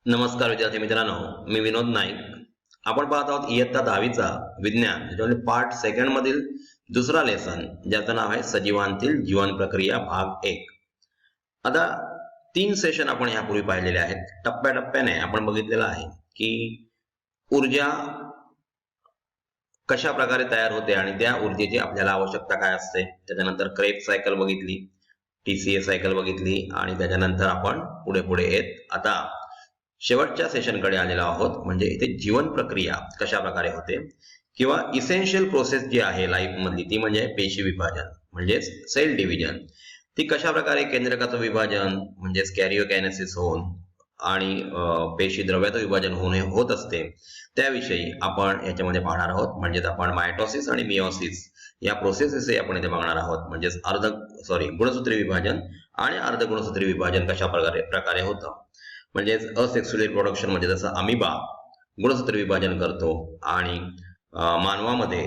नमस्कार विद्यार्थी मित्रांनो, मी विनोद नाईक. आपण पाहत आहोत इयत्ता 10वीचा विज्ञान त्याच्यामध्ये पार्ट सेकंड मधील दुसरा लेसन, ज्याचं नाव आहे सजीवांतील जीवन प्रक्रिया भाग 1. आता 3 सेशन आपण यापूर्वी पाहिलेले आहेत. टप्प्याटप्प्याने आपण बघितलेलं आहे की ऊर्जा कशा प्रकारे तयार होते आणि त्या ऊर्जेची आपल्याला आवश्यकता काय असते. त्याच्यानंतर क्रेब्स सायकल बघितली, TCA सायकल बघितली आणि त्याच्यानंतर आपण पुढे पुढे येत आता शेवटच्या सेशनकडे आलेलो आहोत. म्हणजे इथे जीवन प्रक्रिया कशा प्रकारे होते किंवा इसेन्शियल प्रोसेस जी आहे लाईफ मधली ती म्हणजे पेशी विभाजन म्हणजे सेल डिव्हिजन. ती कशा प्रकारे केंद्रकाचं विभाजन म्हणजेच कॅरिओकायनेसिस होऊन आणि पेशी द्रव्याचं विभाजन होत असते, त्याविषयी आपण याच्यामध्ये पाहणार आहोत. म्हणजेच आपण मायटोसिस आणि मियोसिस या प्रोसेसेस आपण इथे बघणार आहोत. म्हणजेच गुणसूत्री विभाजन आणि अर्धगुणसूत्री विभाजन कशा प्रकारे होतं. म्हणजे असेक्सुअल रिप्रोडक्शन म्हणजे जसं अमिबा गुणसूत्र विभाजन करतो आणि मानवामध्ये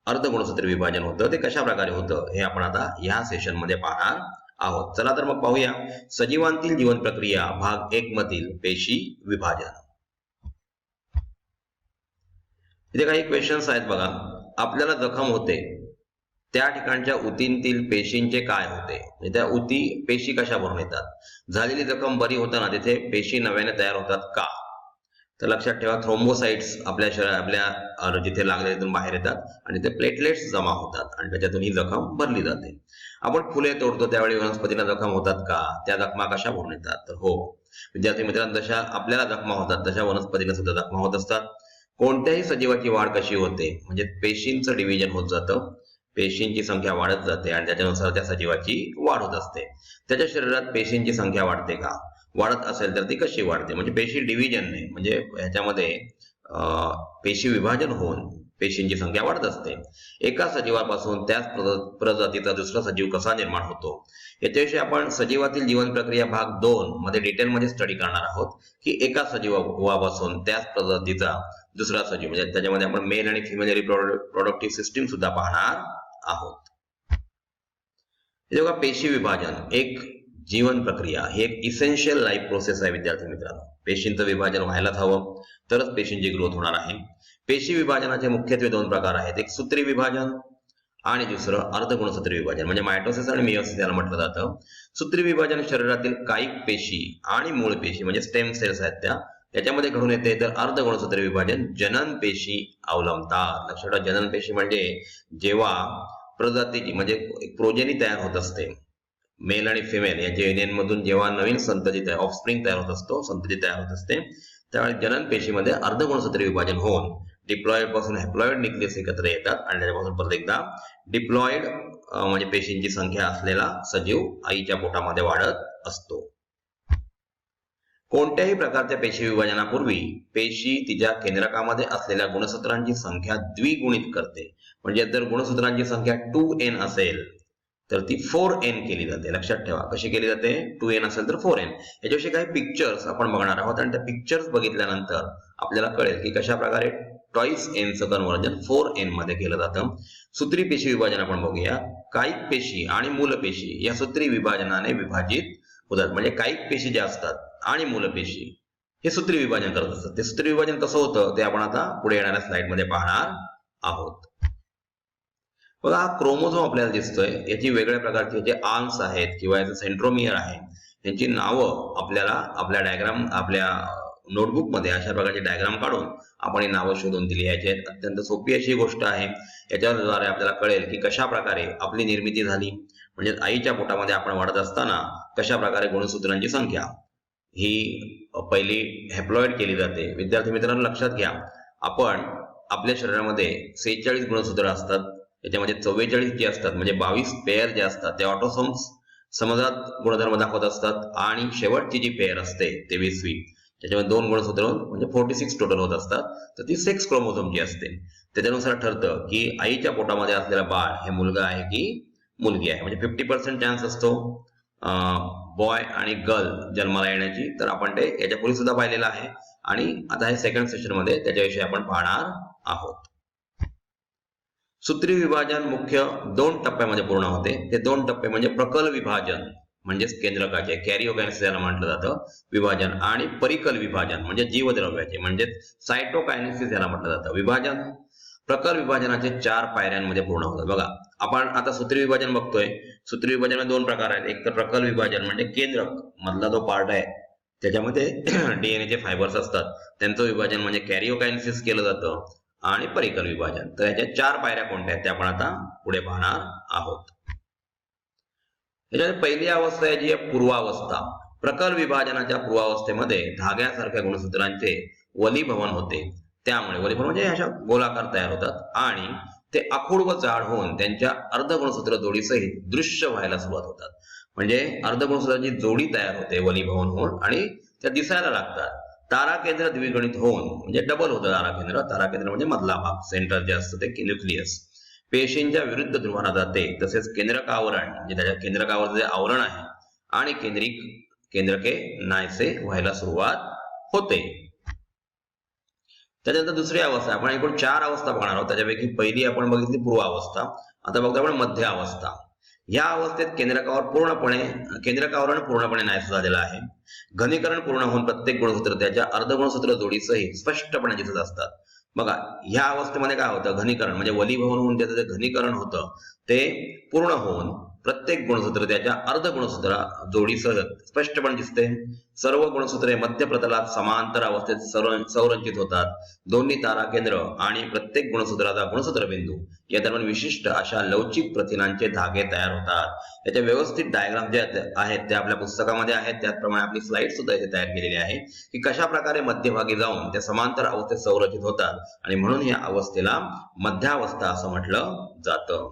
अर्धगुणसूत्री विभाजन होतं, ते कशा प्रकारे होतं हे आपण आता या सेशन मध्ये पाहणार आहोत. चला तर मग पाहूया सजीवांतील जीवन प्रक्रिया भाग 1 मधील पेशी विभाजन. इथे काही क्वेश्चन्स आहेत बघा. आपल्याला जखम होते त्या ठिकाणच्या उतींतील पेशींचे काय होते. त्या उती पेशी कशा भरून येतात. झालेली जखम बरी होताना तिथे पेशी नव्याने तयार होतात का. तर लक्षात ठेवा, थ्रोम्बोसाइट्स आपल्या जिथे लागले तिथून बाहेर येतात आणि ते प्लेटलेट्स जमा होतात आणि त्याच्यातून ही जखम भरली जाते. आपण फुले तोडतो त्यावेळी वनस्पतीला जखम होतात का, त्या जखमा कशा भरून येतात. तर हो विद्यार्थी मित्रांनो, जशा आपल्याला जखमा होतात तशा वनस्पतीला सुद्धा जखमा होत असतात. कोणत्याही सजीवाची वाढ कशी होते, म्हणजे पेशींचं डिव्हिजन होत जातं, पेशींची संख्या वाढत जाते आणि त्याच्यानुसार त्या सजीवाची वाढ होत असते. त्याच्या शरीरात पेशींची संख्या वाढते का, वाढत असेल तर ती कशी वाढते. म्हणजे पेशी डिव्हिजनने म्हणजे ह्याच्यामध्ये पेशी विभाजन होऊन पेशींची संख्या वाढत असते. एका सजीवापासून त्याच प्रजातीचा दुसरा सजीव कसा निर्माण होतो, याच्याविषयी आपण सजीवातील जीवन प्रक्रिया भाग 2 मध्ये डिटेलमध्ये स्टडी करणार आहोत. की एका सजीवापासून त्याच प्रजातीचा दुसरा सजीव म्हणजे त्याच्यामध्ये आपण मेल आणि फिमेल रिप्रोडक्टिव्ह सिस्टीम सुद्धा पाहणार आहोत. जेव्हा पेशी विभाजन एक जीवन प्रक्रिया ही एक इसेन्शियल लाईफ प्रोसेस आहे विद्यार्थी मित्रांनो. पेशींचं विभाजन व्हायलाच हवं, तरच पेशींची ग्रोथ होणार आहे. पेशी विभाजनाचे मुख्यत्वे 2 प्रकार आहेत. एक सूत्री विभाजन आणि दुसरं अर्धगुणसूत्री विभाजन म्हणजे मायटोसिस आणि मियोसिस याला म्हटलं जातं. सूत्री विभाजन शरीरातील कायिक पेशी आणि मूळ पेशी म्हणजे स्टेम सेल्स आहेत त्याच्यामध्ये घडून येते. तर अर्धगुणसूत्री विभाजन जनन पेशी अवलंबतात. लक्षात ठेवा, जनन पेशी म्हणजे जेव्हा प्रजातीची म्हणजे प्रोजेनी तयार होत असते, मेल आणि फिमेल यांच्या युनियन मधून जेव्हा नवीन संतती ऑफस्प्रिंग तयार होत असतो, संतती तयार होत असते, त्यावेळी जनन पेशीमध्ये अर्धगुणसूत्री विभाजन होऊन डिप्लॉइड पासून हॅप्लॉइड न्यूक्लियस एकत्र येतात आणि त्याच्यापासून परत एकदा डिप्लॉइड म्हणजे पेशींची संख्या असलेला सजीव आईच्या पोटामध्ये वाढत असतो. कोणत्याही प्रकारच्या पेशी विभाजनापूर्वी पेशी तिच्या केंद्रकामध्ये असलेल्या गुणसूत्रांची संख्या द्विगुणित करते. म्हणजे जर गुणसूत्रांची संख्या 2n असेल तर ती 4n केली जाते. लक्षात ठेवा कशी केली जाते. 2n असेल तर 4n. याच्याविषयी काही पिक्चर्स आपण बघणार आहोत आणि त्या पिक्चर्स बघितल्यानंतर आपल्याला कळेल की कशा प्रकारे ट्वाइस nचं कन्वर्जन 4n मध्ये केलं जातं. सूत्री पेशी विभाजन आपण बघूया. कायिक पेशी आणि मूलपेशी या सूत्री विभाजनाने विभाजित होतात. म्हणजे कायिक पेशी ज्या असतात आणि मूलपेशी हे सूत्री विभाजन करत असतात. ते सूत्री विभाजन कसं होतं ते आपण आता पुढे येणाऱ्या स्लाइड मध्ये पाहणार आहोत. बघा, हा क्रोमोझोम आपल्याला दिसतोय. याची वेगळ्या प्रकारचे जे आर्म्स आहेत किंवा याचं सेंट्रोमियर आहे, यांची नावं आपल्याला आपल्या नोटबुक मध्ये अशा प्रकारचे डायग्राम काढून आपण ही नावं शोधून दिली आहेत. अत्यंत सोपी अशी गोष्ट आहे. याच्याद्वारे आपल्याला कळेल की कशा प्रकारे आपली निर्मिती झाली. म्हणजे आईच्या पोटामध्ये आपण वाढत असताना कशा प्रकारे गुणसूत्रांची संख्या ही पहिली हॅप्लॉइड केली जाते. विद्यार्थी मित्रांनो लक्षात घ्या, आपण आपल्या शरीरामध्ये 46 गुणसूत्र असतात. त्याच्यामध्ये 44 जे असतात म्हणजे 22 पेअर जे असतात ते ऑटोसोम्स समजात गुणधर्म दाखवत असतात आणि शेवटची जी पेअर असते 23वी त्याच्यामध्ये 2 गुणसूत्र म्हणजे 46 टोटल होत असतात. तर ती सेक्स क्रोमोझोम जी असते त्याच्यानुसार ठरतं की आईच्या पोटामध्ये असलेला बाळ हे मुलगा आहे की मुलगी आहे. म्हणजे 50% चान्स असतो बॉय आणि गर्ल जन्माला येण्याची. तर आपण ते याच्यापूर्वी सुद्धा पाहिलेलं आहे आणि आता हे सेकंड सेशन मध्ये त्याच्याविषयी आपण पाहणार आहोत. सूत्री विभाजन मुख्य 2 टप्प्यामध्ये पूर्ण होते. ते 2 टप्पे म्हणजे प्रकल विभाजन म्हणजेच केंद्रकाचे, कॅरिओकायनेसिस याला म्हटलं जातं विभाजन, आणि परिकल विभाजन म्हणजे जीवद्रव्याचे म्हणजेच सायटोकायनेसिस याला म्हटलं जातं विभाजन. प्रकल विभाजनाचे 4 पायऱ्यांमध्ये पूर्ण होतात. बघा, आपण आता सूत्री विभाजन बघतोय. सूत्री विभाजनामध्ये 2 प्रकार आहेत. एक तर प्रकल विभाजन म्हणजे केंद्रक मधला जो पार्ट आहे त्याच्यामध्ये डीएनएचे फायबर्स असतात, त्यांचं विभाजन म्हणजे कॅरिओकायनेसिस केलं जातं. आणि परिकल विभाजन, तर याच्या 4 पायऱ्या कोणत्या आहेत ते आपण आता पुढे पाहणार आहोत. याच्यात पहिली अवस्था आहे जी आहे पूर्वावस्था. प्रकल विभाजनाच्या पूर्वावस्थेमध्ये धाग्यासारख्या गुणसूत्रांचे वलीभवन होते. त्यामुळे वलीभवन म्हणजे अशा गोलाकार तयार होतात आणि ते आखूड व जाड होऊन त्यांच्या अर्धगुणसूत्र जोडीसहित दृश्य व्हायला सुरुवात होतात. म्हणजे अर्धगुणसूत्राची जोडी तयार होते वलीभवन होऊन आणि त्या दिसायला लागतात. ताराकेंद्र द्विगुणित होऊन म्हणजे डबल होतं ताराकेंद्र. ताराकेंद्र म्हणजे मधला भाग, सेंटर जे असतं ते न्यूक्लियस पेशींच्या विरुद्ध ध्रुवाना जाते. तसेच केंद्रकावरण म्हणजे त्याच्या केंद्रकावर जे आवरण आहे आणि केंद्रके नाहीसे व्हायला सुरुवात होते. त्याच्यानंतर दुसरी अवस्था, आपण एकूण 4 अवस्था पाहणार आहोत. त्याच्यापैकी पहिली आपण बघितली पूर्वावस्था. आता बघतो आपण मध्य अवस्था. या अवस्थेत केंद्रकावरण पूर्णपणे नाहीसे झालेलं आहे. घनीकरण पूर्ण होऊन प्रत्येक गुणसूत्र त्याच्या अर्धगुणसूत्र जोडीसहित स्पष्टपणे दिसत असतात. बघा, ह्या अवस्थेमध्ये काय होतं, घनीकरण म्हणजे वलीभवन होऊन त्याचं जे घनीकरण होतं ते पूर्ण होऊन प्रत्येक गुणसूत्र त्याच्या अर्धगुणसूत्र जोडीसह स्पष्टपणे दिसते. सर्व गुणसूत्रे मध्य प्रतलात समांतर अवस्थेत संरचित होतात. दोन्ही ताराकेंद्र आणि प्रत्येक गुणसूत्राचा गुणसूत्र बिंदू या दरम्यान विशिष्ट अशा लवचिक प्रथिनांचे धागे तयार होतात. याच्या व्यवस्थित डायग्राम जे आहेत ते आपल्या पुस्तकामध्ये आहेत. त्याचप्रमाणे आपली स्लाइड सुद्धा इथे तयार केलेली आहे की कशा प्रकारे मध्यभागी जाऊन त्या समांतर अवस्थेत संरचित होतात आणि म्हणून या अवस्थेला मध्यावस्था असं म्हटलं जातं.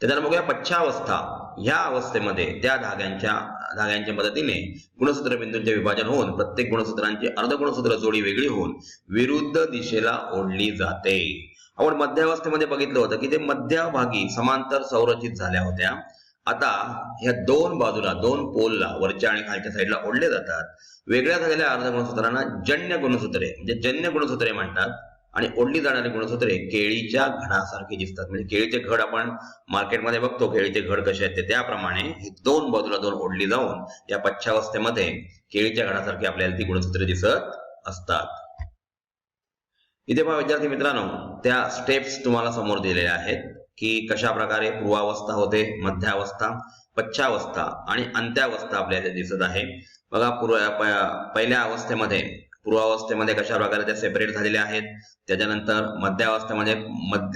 त्याच्यानंतर बघूया पश्चावस्था. ह्या अवस्थेमध्ये त्या धाग्यांच्या मदतीने गुणसूत्र बिंदूंचे विभाजन होऊन प्रत्येक गुणसूत्रांची अर्धगुणसूत्र जोडी वेगळी होऊन विरुद्ध दिशेला ओढली जाते. आपण मध्यावस्थेमध्ये बघितलं होतं की ते मध्यभागी समांतर संरचित झाल्या होत्या. आता ह्या 2 बाजूला 2 पोलला वरच्या आणि खालच्या साईडला ओढले जातात. वेगळ्या झालेल्या अर्धगुणसूत्रांना जन्य गुणसूत्रे म्हणतात आणि ओढली जाणारी गुणसूत्रे केळीच्या घडासारखी दिसतात. म्हणजे केळीचे घड आपण मार्केटमध्ये बघतो, केळीचे घड कसे आहेत त्याप्रमाणे ही 2 बाजूला 2 ओढली जाऊन या पश्चावस्थेमध्ये केळीच्या घडासारखी आपल्याला ती गुणसूत्रे दिसत असतात. इथे पहा विद्यार्थी मित्रांनो, त्या स्टेप्स तुम्हाला समोर दिलेल्या आहेत की कशा प्रकारे पूर्वावस्था होते, मध्यावस्था, पश्चावस्था आणि अंत्यावस्था आपल्याला दिसत आहे. बघा, पहिल्या अवस्थेमध्ये पूर्वावस्थेमध्ये कशा प्रकारे त्या सेपरेट झालेल्या आहेत. त्याच्यानंतर मध्यावस्थेमध्ये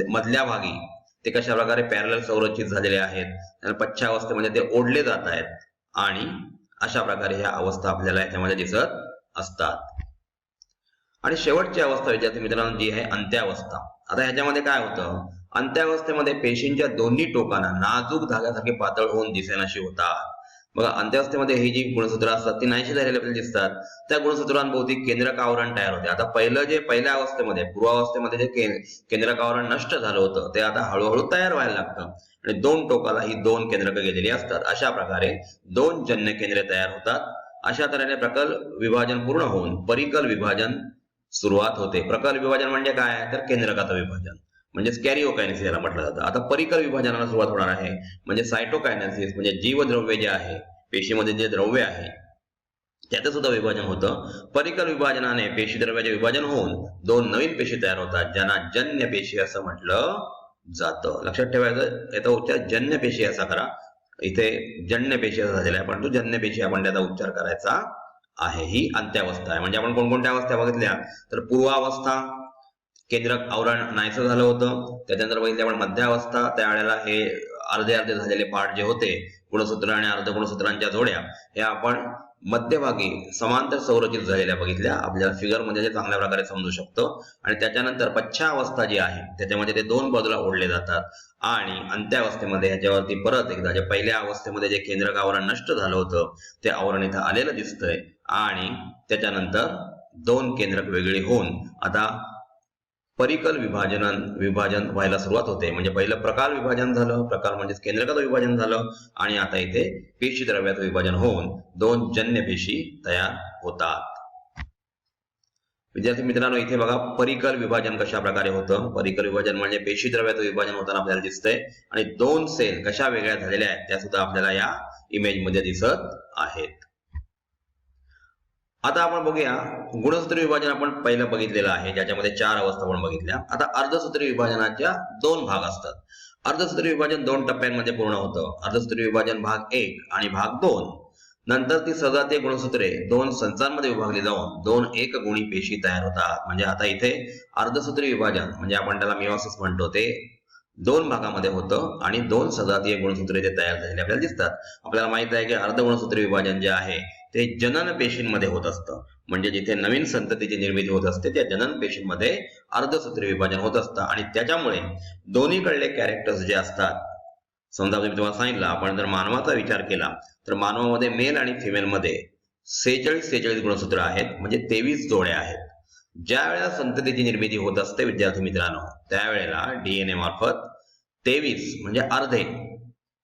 मधल्या भागी ते कशा प्रकारे पॅरलल संरचित झालेले आहेत. त्यानंतर पश्चावस्थेमध्ये ते ओढले जात आहेत आणि अशा प्रकारे ह्या अवस्था आपल्याला याच्यामध्ये दिसत असतात. आणि शेवटची अवस्था विद्यार्थी मित्रांनो जी आहे अंत्यावस्था. आता ह्याच्यामध्ये काय होतं, अंत्यावस्थेमध्ये पेशींच्या दोन्ही टोकांना नाजूक धाग्यासारखे पातळ होऊन दिसेनाशी होतात. बघा, अंत्यावस्थेमध्ये ही जी गुणसूत्र असतात ती नाहीशी झालेली आपल्याला दिसतात. त्या गुणसूत्रांभोवती केंद्रक आवरण तयार होते. आता पहिल्या अवस्थेमध्ये पूर्वावस्थेमध्ये जे केंद्रक आवरण नष्ट झालं होतं ते आता हळूहळू तयार व्हायला लागतं आणि 2 टोकाला ही 2 केंद्रक गेलेली असतात. अशा प्रकारे 2 जन्य केंद्रे तयार होतात. अशा तऱ्हेने प्रकल विभाजन पूर्ण होऊन परिकल विभाजन सुरुवात होते. प्रकल विभाजन म्हणजे काय, तर केंद्रकाचं विभाजन म्हणजेच कॅरिओकायनेसिस याला म्हटलं जातं. आता परिकल विभाजनाला सुरुवात होणार आहे म्हणजे सायटोकायनेसिस म्हणजे जीवद्रव्य जे आहे, पेशीमध्ये जे द्रव्य आहे त्याचं सुद्धा विभाजन होतं. परिकल विभाजनाने पेशी द्रव्याचे विभाजन होऊन 2 नवीन पेशी तयार होतात ज्यांना जन्य पेशी असं म्हटलं जातं. लक्षात ठेवायचं, याचा उच्चार जन्य पेशी असा करा. इथे जन्य पेशी असा झालेला आहे परंतु जन्य पेशी आपण त्याचा उच्चार करायचा आहे. ही अंत्यावस्था आहे. म्हणजे आपण कोणकोणत्या अवस्था बघितल्या, तर पूर्वावस्था केंद्रक आवरण नाहीसं झालं होतं. त्याच्यानंतर बघितले आपण मध्यावस्था, त्यावेळेला हे अर्धे झालेले पार्ट जे होते गुणसूत्र आणि अर्धगुणसूत्रांच्या जोड्या, हे आपण मध्यभागी समांतर संरचित झालेल्या बघितल्या. आपल्याला फिगर मध्ये जे चांगल्या प्रकारे समजू शकतो. आणि त्याच्यानंतर पश्चावस्था जी आहे त्याच्यामध्ये ते 2 बाजूला ओढले जातात आणि अंत्यावस्थेमध्ये ह्याच्यावरती परत एकदा जे पहिल्या अवस्थेमध्ये जे केंद्रक आवरण नष्ट झालं होतं ते आवरण इथं आलेलं दिसतंय आणि त्याच्यानंतर 2 केंद्रक वेगळी होऊन आता परिकल विभाजन व्हायला सुरुवात होते. म्हणजे पहिलं प्रकाल विभाजन झालं, प्रकाल म्हणजेच केंद्रकाचं विभाजन झालं आणि आता इथे पेशी द्रव्याचं विभाजन होऊन 2 जन्य पेशी तयार होतात. विद्यार्थी मित्रांनो, इथे बघा परिकल विभाजन कशा प्रकारे होतं. परिकल विभाजन म्हणजे पेशी द्रव्याचं विभाजन होताना आपल्याला दिसतंय आणि 2 सेल कशा वेगळ्या झालेल्या आहेत त्या सुद्धा आपल्याला या इमेज मध्ये दिसत आहेत. आता आपण बघूया गुणसूत्र विभाजन. आपण पहिलं बघितलेलं आहे, ज्याच्यामध्ये 4 अवस्था आपण बघितल्या. आता अर्धसूत्री विभाजनाच्या 2 भाग असतात. अर्धसूत्री विभाजन 2 टप्प्यांमध्ये पूर्ण होतं. अर्धसूत्री विभाजन भाग 1 आणि भाग 2. नंतर ती सजातीय गुणसूत्रे 2 संचांमध्ये विभागली जाऊन 2 एकगुणी पेशी तयार होतात. म्हणजे आता इथे अर्धसूत्री विभाजन म्हणजे आपण त्याला मिओसिस म्हणतो, ते 2 भागामध्ये होतं आणि 2 सजातीय गुणसूत्रे जे तयार झालेले आपल्याला दिसतात. आपल्याला माहित आहे की अर्धगुणसूत्री विभाजन जे आहे ते जनन पेशींमध्ये होत असतं. म्हणजे जिथे नवीन संततीची निर्मिती होत असते त्या जनन पेशींमध्ये अर्धसूत्री विभाजन होत असतं आणि त्याच्यामुळे दोन्हीकडले कॅरेक्टर्स जे असतात, समजा मी तुम्हाला सांगितलं, आपण जर मानवाचा विचार केला तर मानवामध्ये मेल आणि फिमेल मध्ये 46 गुणसूत्र आहेत, म्हणजे 23 जोड्या आहेत. ज्या वेळेला संततीची निर्मिती होत असते विद्यार्थी मित्रांनो, त्यावेळेला डीएनए मार्फत 23 म्हणजे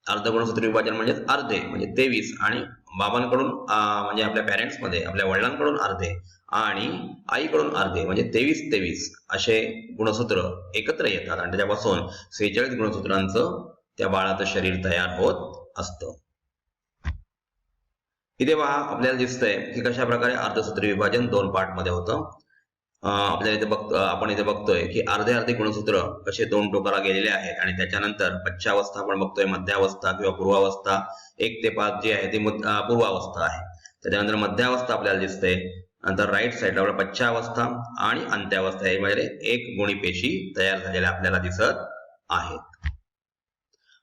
अर्धगुणसूत्री विभाजन म्हणजे अर्धे म्हणजे 23 आणि बाबांकडून म्हणजे आपल्या पॅरेंट्स मध्ये आपल्या वडिलांकडून अर्धे आणि आईकडून अर्धे म्हणजे 23 असे गुणसूत्र एकत्र येतात आणि त्याच्यापासून 46 गुणसूत्रांचं त्या बाळाचं शरीर तयार होत असतं. इथे पहा आपल्याला दिसतंय की कशा प्रकारे अर्धसूत्री विभाजन 2 पार्ट मध्ये होतं. आपल्याला इथे आपण इथे बघतोय की अर्धे गुणसूत्र कसे 2 टोकाला गेलेले आहेत आणि त्याच्यानंतर पश्चावस्था आपण बघतोय, मध्यावस्था किंवा पूर्वावस्था 1 ते 5 जी आहे ती पूर्वावस्था आहे. त्याच्यानंतर मध्यावस्था आपल्याला दिसते. नंतर राईट साईडला आपल्याला पश्चावस्था आणि अंत्यावस्था यामध्ये एक गुणी पेशी तयार झालेल्या आपल्याला दिसत आहेत.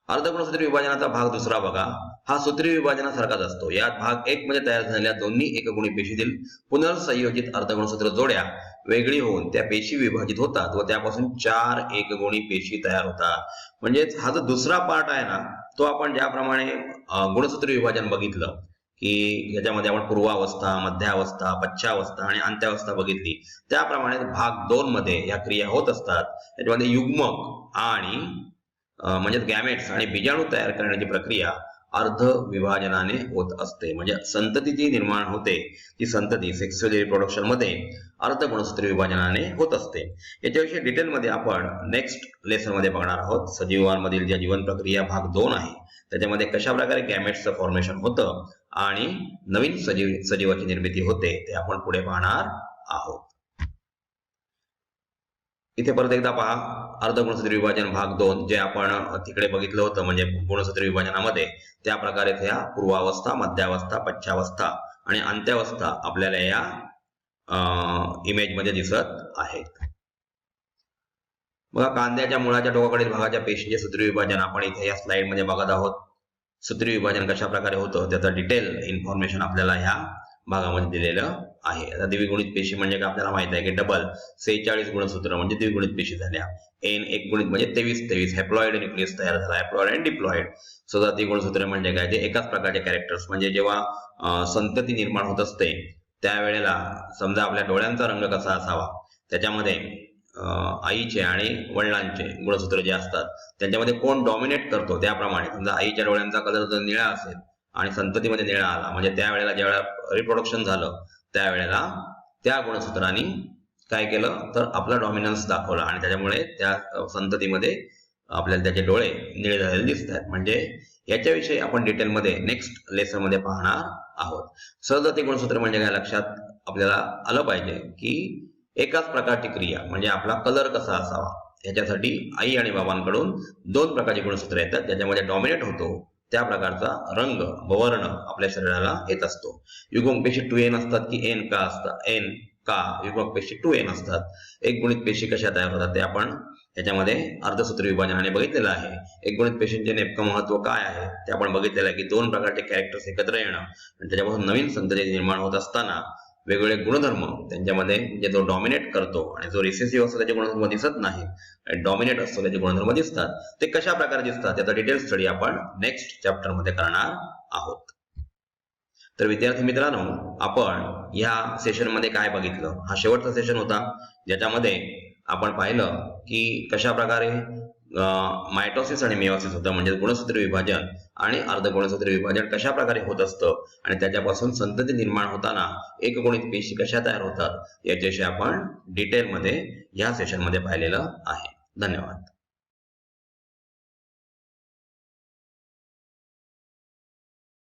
अर्धगुणसूत्री विभाजनाचा भाग 2 बघा. हा सूत्री विभाजनासारखाच असतो. यात भाग 1 मध्ये तयार झालेल्या दोन्ही एकगुणी पेशीतील पुनर्संयोजित अर्धगुणसूत्र जोड्या वेगळी होऊन त्या पेशी विभाजित होतात व त्यापासून 4 एकगुणी पेशी तयार होतात. म्हणजे हा जो 2रा पार्ट आहे ना, तो आपण ज्याप्रमाणे गुणसूत्री विभाजन बघितलं की याच्यामध्ये आपण पूर्वावस्था, मध्यावस्था, पश्चावस्था आणि अंत्यावस्था बघितली, त्याप्रमाणे भाग 2 मध्ये या क्रिया होत असतात. त्याच्यामध्ये युग्मक आणि म्हणजे गॅमेट्स आणि बीजाणू तयार करण्याची प्रक्रिया अर्ध विभाजनाने होत असते. म्हणजे संतती जी निर्माण होते ती संतती सेक्स्युअल रिप्रोडक्शन मध्ये अर्धगुणसूत्री विभाजनाने होत असते. याच्याविषयी डिटेलमध्ये आपण नेक्स्ट लेसन मध्ये बघणार आहोत. सजीवांमधील ज्या जीवन प्रक्रिया भाग 2 आहे त्याच्यामध्ये कशा प्रकारे गॅमेट्सचं फॉर्मेशन होतं आणि नवीन सजीवाची निर्मिती होते ते आपण पुढे पाहणार आहोत. इथे परत एकदा पहा अर्धगुणसूत्री विभाजन भाग 2 जे आपण तिकडे बघितलं होतं, म्हणजे गुणसूत्री विभाजनामध्ये त्या प्रकारे त्या पूर्वावस्था, मध्यावस्था, पश्चावस्था आणि अंत्यावस्था आपल्याला या इमेज मध्ये दिसत आहेत. बघा, कांद्याच्या मुळाच्या टोकाकडील भागाच्या पेशींचे सूत्री विभाजन आपण इथे या स्लाइड मध्ये बघत आहोत. सूत्री विभाजन कशा प्रकारे होतं त्याचं डिटेल इन्फॉर्मेशन आपल्याला ह्या भागामध्ये दिलेलं आहे. आता द्विगुणित पेशी म्हणजे काय आपल्याला माहित आहे की डबल 46 गुणसूत्र म्हणजे द्विगुणित पेशी झाल्या. एन एक गुणित म्हणजे 23 हॅप्लॉइड न्यूक्लियस तयार झाला. हॅप्लॉइड आणि डिप्लॉइड. सजातीय गुणसूत्र म्हणजे काय, ते एकाच प्रकारचे कॅरेक्टर्स. म्हणजे जेव्हा संतती निर्माण होत असते त्यावेळेला समजा आपल्या डोळ्यांचा रंग कसा असावा, त्याच्यामध्ये आईचे आणि वडिलांचे गुणसूत्र जे असतात त्यांच्यामध्ये कोण डॉमिनेट करतो त्याप्रमाणे समजा आईच्या डोळ्यांचा कलर जर निळा असेल आणि संततीमध्ये निळा आला, म्हणजे त्यावेळेला ज्यावेळेला रिप्रोडक्शन झालं त्यावेळेला त्या गुणसूत्रांनी काय केलं तर आपला डॉमिनन्स दाखवला आणि त्याच्यामुळे त्या संततीमध्ये आपल्याला त्याचे डोळे निळे झालेले दिसत आहेत. म्हणजे याच्याविषयी आपण डिटेलमध्ये नेक्स्ट लेसन मध्ये पाहणार आहोत. सजातीय गुणसूत्र म्हणजे काय लक्षात आपल्याला आलं पाहिजे की एकाच प्रकारची क्रिया म्हणजे आपला कलर कसा असावा याच्यासाठी आई आणि बाबांकडून 2 प्रकारची गुणसूत्र येतात. ज्याच्यामध्ये डॉमिनेट होतो त्या प्रकारचा रंग वर्ण आपल्या शरीराला येत असतो. युग्मक पेशी 2n असतात की n का असतात, n का युग्मक पेशी 2n असतात. एक गुणित पेशी कशा तयार होतात ते आपण याच्यामध्ये अर्धसूत्री विभाजनाने बघितलेलं आहे. एक गुणित पेशींचे नेमकं महत्व काय आहे ते आपण बघितलेलं आहे की 2 प्रकारचे कॅरेक्टर्स एकत्र येणं आणि त्याच्यापासून नवीन संतती निर्माण होत असताना वेगवेगळे गुणधर्म त्यांच्यामध्ये म्हणजे जो डॉमिनेट करतो आणि जो रिसेसिव्ह असतो त्याचे गुणधर्म दिसत नाही आणि डॉमिनेट असतो त्याचे गुणधर्म दिसतात. ते कशा प्रकारे दिसतात त्याचा डिटेल स्टडी आपण नेक्स्ट चॅप्टर मध्ये करणार आहोत. तर विद्यार्थी मित्रांनो, आपण या सेशन मध्ये काय बघितलं, हा शेवटचा सेशन होता ज्याच्यामध्ये आपण पाहिलं की कशा प्रकारे मायटोसिस आणि मेयोसिस होतं, म्हणजे गुणसूत्री विभाजन आणि अर्धगुणसूत्री विभाजन कशा प्रकारे होत असतं आणि त्याच्यापासून संतती निर्माण होताना एकगुणित पेशी कशा तयार होतात याच्याशी आपण डिटेलमध्ये या सेशन मध्ये पाहिलेलं आहे. धन्यवाद.